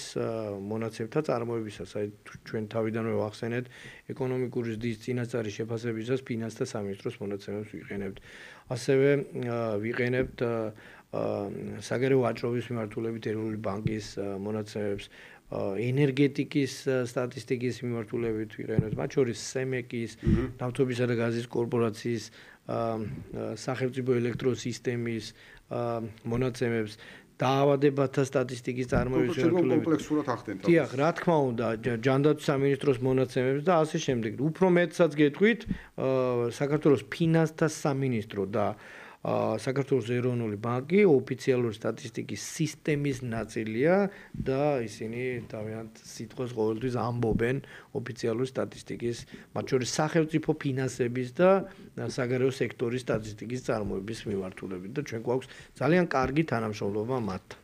მონაცემთა წარმოებისას. აი ჩვენ თავიდანვე ვახსენეთ ეკონომიკური ზრდის წინასწარი შეფასებისას ფინანსთა სამინისტროს მონაცემებს ვიყენებთ. ასევე ვიყენებთ საგარეო ვაჭრობის მიმართულებით ეროვნული ბანკის მონაცემებს, ენერგეტიკის სტატისტიკის მიმართულებით ვიყენებთ, მათ შორის სემეკის, ნავთობისა და გაზის კორპორაციის, სახელმწიფო ელექტროსისტემის მონაცემებს, დაავადებათა სტატისტიკის წარმოების მიმართულებით. კომპლექსურად ახდენთ. დიახ, რა თქმა უნდა, ჯანდაცვის სამინისტროს მონაცემებს და ასე შემდეგ. უფრო მეტსაც გეტყვით, საქართველოს ფინანსთა სამინისტრო და საქართველოს ეროვნული ბანკი ოფიციალური სტატისტიკის სისტემის ნაწილია და ისინი თავიანთ სიტყვას ყოველთვის ამბობენ ოფიციალური სტატისტიკის, მათ შორის სახელმწიფო ფინანსების და საგარეო სექტორის სტატისტიკის წარმოების მიმართულებით და ჩვენ გვაქვს ძალიან კარგი თანამშრომლობა მათთან.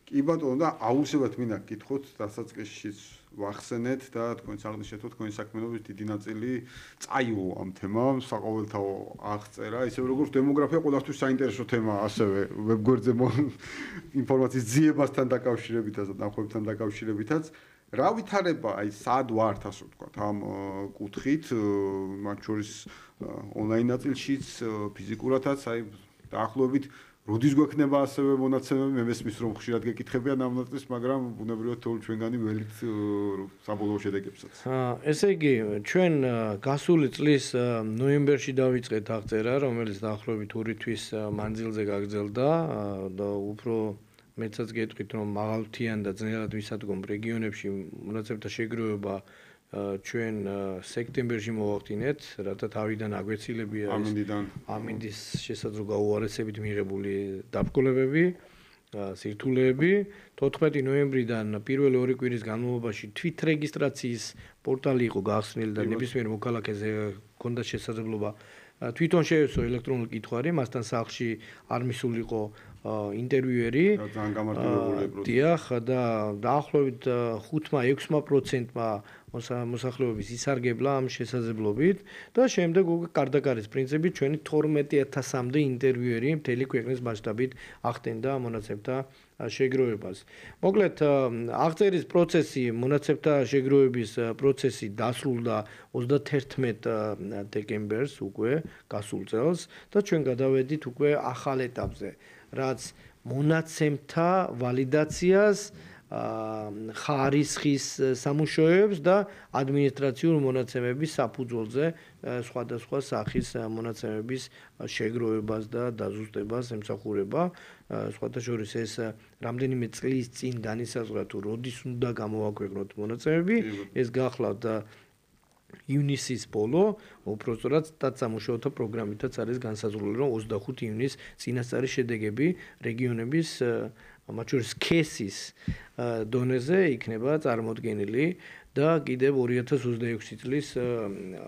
კი ბატონო და აუცილებლად მინდა გკითხოთ დასაწყისშიც ვახსენეთ და თქვენს აღნიშნეთ რომ თქვენი საქმიანობის დიდი ნაწილი წაიღო ამ თემამ საყოველთაო აღწერა ისე როგორც დემოგრაფია ყველასთვის საინტერესო თემაა ასევე ვებგვერდზე ინფორმაციის ძიებასთან დაკავშირებითაც და ნახვებთან დაკავშირებითაც რა ვითარება აი სად ვართ ასე ვთქვათ ამ კუთხით მათ შორის ონლაინ ნაწილშიც ფიზიკურადაც აი დაახლოებით როდის გვექნება ასევე მონაცემები მე მესმის რომ ხშირად გეკითხებიან ამ ნაწილს მაგრამ ბუნებრივად თორე ჩვენგანი ველით საბოლოო შედეგებსაც ესე იგი ჩვენ გასული წლის ნოემბერში დავიწყეთ აღწერა რომელიც დაახლოებით 2 თვის მანძილზე გაგრძელდა და უფრო მეცაც გეტყვით რომ მაღალმთიან და ძნელად მისადგომ რეგიონებში მონაცემთა შეგროვება ჩვენ სექტემბერში მოვახდინეთ, რათა თავიდან აგვეცილებია ამინდის შესაძლო გაუარესებით მიღებული დაბრკოლებები, სირთულეები. 14 ნოემბრიდან პირველი 2 კვირის განმავლობაში თვითრეგისტრაციის პორტალი იყო გახსნილი და ნებისმიერ მოქალაქეზე ჰქონდა შესაძლებლობა თვითონ შეესწრო ელექტრონული კითხვარი, მასთან სახლში არ მისულიყო ინტერვიუერი დიახ და დაახლოებით 5-6%-მა მოსახლეობის ისარგებლა ამ შესაძლებლობით და შემდეგ უკვე კარდაკარის პრინციპით ჩვენი 12000-მდე ინტერვიუერი მთელი ქვეყნის მასშტაბით ახდენდა მონაცემთა შეგროვებას. მოკლედ აღწერის პროცესი, მონაცემთა შეგროვების პროცესი დასრულდა 31 დეკემბერს უკვე გასულ წელს და ჩვენ გადავედით უკვე ახალ ეტაპზე, რაც მონაცემთა ვალიდაციას ხარისხის სამუშაოებს და ადმინისტრაციულ მონაცემების საფუძველზე სხვადასხვა სახის მონაცემების შეგროვებას და დაზუსტებას ემსახურება. სხვათა შორის ეს რამდენიმე წლის წინ განისაზღვრა თუ როდის უნდა გამოვაქვეყნოთ მონაცემები, ეს გახლავთ ივნისის ბოლო, უпростоრად სტატსამუშაოთა პროგრამითაც არის განსაზღვრული, რომ 25 ივნის წინასწარი შედეგები რეგიონების მათ შორის ქესის დონეზე იქნება წარმოდგენილი და კიდევ 2026 წლის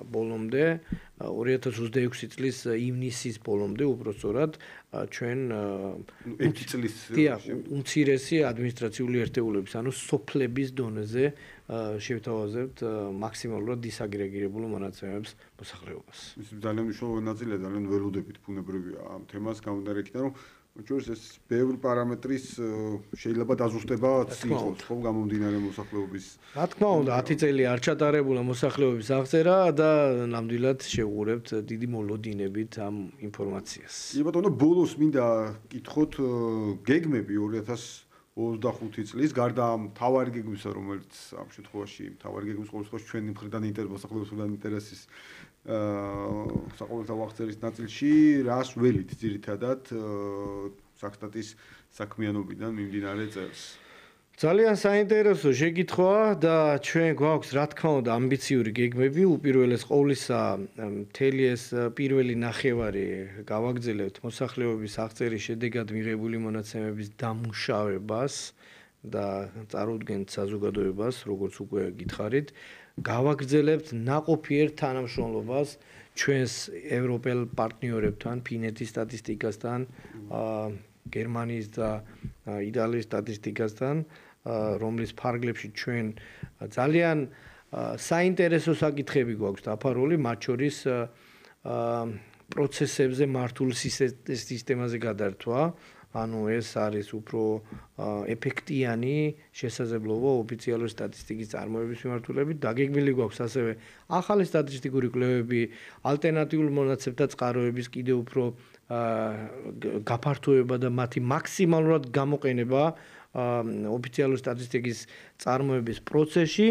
ბოლომდე 2026 წლის ივნისის ბოლომდე უпростоრად ჩვენ 1 წლის უმცირესი ადმინისტრაციული ერთეულების ანუ სოფლების დონეზე შევთავაზებთ მაქსიმალურად დისაგრეგირებულ მონაცემებს მოსახლეობას. ის ძალიან მნიშვნელოვანი ნაწილია, ძალიან ველოდებით ბუნებრივია ამ თემას გამომდინარე იქიდან რომ ჩვენს ეს ბევრი პარამეტრის შეიძლება დაზუსტებაც იყოს, ხო, გამომდინარე მოსახლეობის. რა თქმა უნდა, 10 წელი არ ჩატარებულა მოსახლეობის აღწერა და ნამდვილად შევუღურებთ დიდი მოლოდინებით ამ ინფორმაციას. კი ბატონო, ბოლოს მინდა კითხოთ გეგმები 2025 წლის, გარდა ამ თავარი გეგმისა, რომელიც ამ შემთხვევაში თავარი გეგმის ყოველ შემთხვევაში ჩვენი მხრიდან მოსახლეობის მხრიდან ინტერესის საყოველთაო აღწერის ნაწილში რას ველით ძირითადად საქსტატის საქმიანობიდან მიმდინარე წელს. ძალიან საინტერესო შეკითხვაა და ჩვენ გვაქვს რა თქმა უნდა ამბიციური გეგმები, უპირველეს ყოვლისა მთელი ეს პირველი ნახევარი გავაგრძელებთ მოსახლეობის აღწერის შედეგად მიღებული მონაცემების დამუშავებას და წარუდგენთ საზოგადოებას, როგორც უკვე გითხარით. გავაგრძელებთ ნაყოფიერ თანამშრომლობას ჩვენს ევროპელ პარტნიორებთან, ფინეთის სტატისტიკასთან, გერმანიის და იტალიის სტატისტიკასთან, რომლის ფარგლებში ჩვენ ძალიან საინტერესო საკითხები გვაქვს დაფარული, მათ შორის პროცესებზე მართული სისტემაზე გადართვა. ანუ ეს არის უფრო ეფექტიანი შესაძლებლობა ოფიციალური სტატისტიკის წარმოების მიმართულებით. დაგეგმილი გვაქვს ასევე ახალი სტატისტიკური კვლევები, ალტერნატიული მონაცემთა წყაროების კიდევ უფრო გაფართოება და მათი მაქსიმალურად გამოყენება ოფიციალური სტატისტიკის წარმოების პროცესში.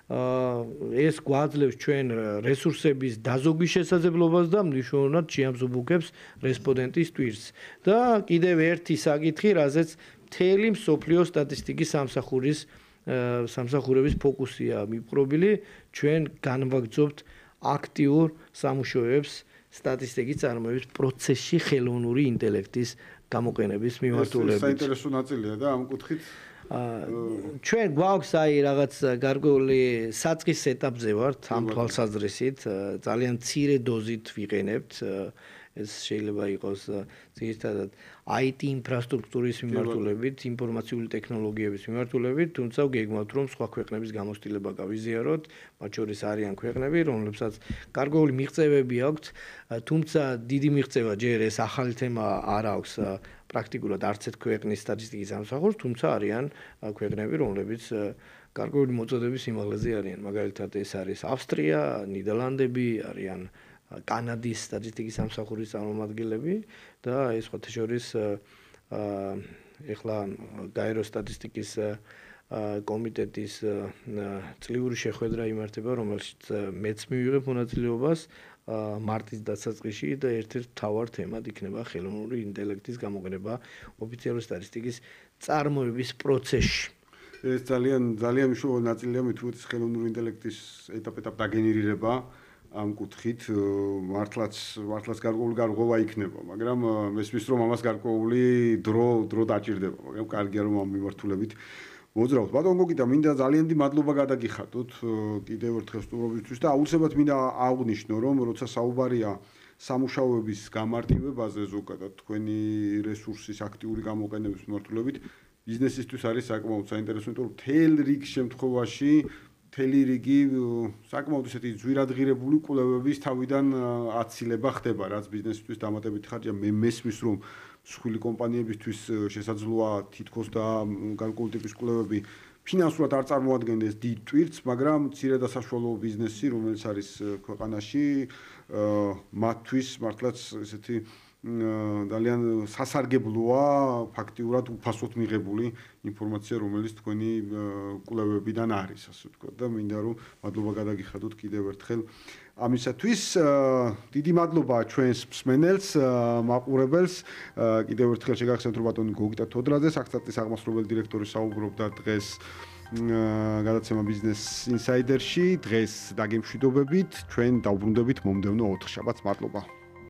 ეს გვაძლევს ჩვენ რესურსების დაზოგვის შესაძლებლობას და მნიშვნელოვნად შეამზობუქებს რესპონდენტის ტვირთს. და კიდევ ერთი საკითხი, რაზეც მთელი მსოფლიო სტატისტიკის სამსახურების ფოკუსია მიპყრობილი, ჩვენ განვაგრძობთ აქტიურ სამუშაოებს სტატისტიკის წარმოების პროცესში ხელოვნური ინტელექტის გამოყენების მიმართულებით. ეს საინტერესო ნაწილია და ამ კუთხით ჩვენ გვაქვს აი რაღაც გარკვეული საწყის ეტაპზე ვართ ამ თვალსაზრისით, ძალიან მცირე დოზით ვიყენებთ ეს შეიძლება იყოს ძირითადად IT ინფრასტრუქტურის მიმართულებით, ინფორმაციული ტექნოლოგიების მიმართულებით, თუმცა გეგმავთ რომ სხვა ქვეყნების გამოცდილება გავიზიაროთ, მათ შორის არიან ქვეყნები, რომლებსაც გარკვეული მიღწევები აქვთ, თუმცა დიდი მიღწევა ჯერ ეს ახალი თემა არ აქვს პრაქტიკულად არც ერთ ქვეყნის სტატისტიკის ამსახვერს, თუმცა არიან ქვეყნები, რომლებიც გარკვეული მოწოდების სიმაღლეზე არიან. მაგალითად, ეს არის ავსტრია, ნიდერლანდები, არიან კანადის სტატისტიკის სამსახურის წარმომადგენლები და ეს სხვათა შორის ეხლა გაერო სტატისტიკის კომიტეტის წლიური შეხვედრა იმართება, რომელშიც მეც მივიღებ მონაწილეობას მარტის დასაწყისში და ერთ-ერთ მთავარ თემად იქნება ხელოვნური ინტელექტის გამოყენება ოფიციალური სტატისტიკის წარმოების პროცესში. ეს ძალიან მნიშვნელოვანი ნაწილია მithumetis ხელოვნური ინტელექტის ეტაპ-ეტაპ დაგენერირება ამ კუთხით მართლაც გარკვეული გარღვევა იქნება, მაგრამ მესმის რომ ამას გარკვეული დრო დაჭირდება, მაგრამ კარგია რომ ამ მიმართულებით მოძრაობთ. ბატონ გოგიტა, მინდა ძალიან დიდი მადლობა გადაგიხადოთ კიდევ ერთხელ სტუმრობისთვის და აუცილებლად მინდა აღვნიშნო რომ როცა საუბარია სამუშაოების გამარტივებაზე ზოგადად თქვენი რესურსის აქტიური გამოყენების მიმართულებით ბიზნესისთვის არის საკმაოდ საინტერესო, იმიტომ რომ მთელ რიგ შემთხვევაში მთელი რიგი საკმაოდ ისეთი ძვირადღირებული კვლევების თავიდან აცილება ხდება, რაც ბიზნესისთვის დამატებითი ხარჯია. მე მესმის რომ მსხვილი კომპანიებისთვის შესაძლოა თითქოს და გარკვეული ტიპის კვლევები ფინანსურად არ წარმოადგენდეს დიდ ტვირთს, მაგრამ მცირე და საშუალო ბიზნესი, რომელიც არის ქვეყანაში, მათთვის მართლაც ესეთი ძალიან სასარგებლოა ფაქტიურად უფასოდ მიღებული ინფორმაცია, რომელიც თქვენი კვლევებიდან არის, ასე ვთქვათ და მინდა რომ მადლობა გადაგიხადოთ კიდევ ერთხელ ამისათვის. დიდი მადლობა ჩვენს მსმენელს, მაყურებელს. კიდევ ერთხელ შეგახსენებთ რომ ბატონი გოგიტა თოდრაძე, საქციელების აღმასრულებელი დირექტორი საუბრობდა დღეს გადაცემა ბიზნეს ინსაიდერში. დღეს დაგემშვიდობებით, ჩვენ დავბრუნდებით მომდევნო 4 შაბათს. მადლობა.